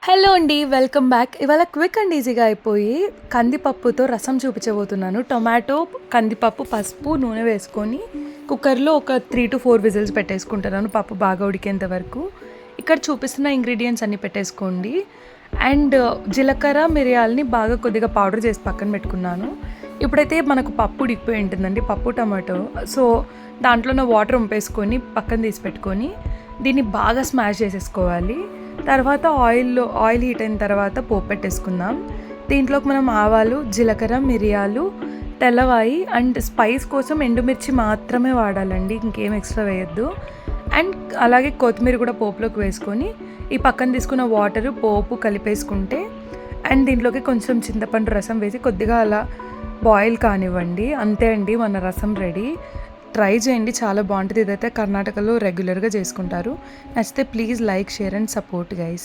Hello అండి. Welcome back. ఇవాళ quick and ఈజీగా అయిపోయి కందిపప్పుతో రసం చూపించబోతున్నాను. టొమాటో, కందిపప్పు, పసుపు, నూనె వేసుకొని కుక్కర్లో ఒక 3-4 విజిల్స్ పెట్టేసుకుంటున్నాను పప్పు బాగా ఉడికేంత వరకు. ఇక్కడ చూపిస్తున్న ఇంగ్రీడియంట్స్ అన్నీ పెట్టేసుకోండి. అండ్ జీలకర్ర, మిరియాలని బాగా కొద్దిగా పౌడర్ చేసి పక్కన పెట్టుకున్నాను. ఇప్పుడైతే మనకు పప్పు ఉడికిపోయి ఉంటుందండి, పప్పు టమాటో. సో దాంట్లో ఉన్న వాటర్ వంపేసుకొని పక్కన తీసి పెట్టుకొని దీన్ని బాగా స్మాష్ చేసేసుకోవాలి. తర్వాత ఆయిల్ హీట్ అయిన తర్వాత పోపు పెట్టేసుకుందాం. దీంట్లోకి మనం ఆవాలు, జీలకర్ర, మిరియాలు, తెల్లవాయి అండ్ స్పైస్ కోసం ఎండుమిర్చి మాత్రమే వాడాలండి, ఇంకేం ఎక్స్ట్రా వేయొద్దు. అండ్ అలాగే కొత్తిమీర కూడా పోపులోకి వేసుకొని ఈ పక్కన తీసుకున్న వాటరు పోపు కలిపేసుకుంటే అండ్ దీంట్లోకి కొంచెం చింతపండు రసం వేసి కొద్దిగా అలా బాయిల్ కానివ్వండి. అంతే అండి, మన రసం రెడీ. ట్రై చేయండి, చాలా బాగుంటుంది. ఇదైతే కర్ణాటకలో రెగ్యులర్గా చేసుకుంటారు. నచ్చితే please like, share and support guys.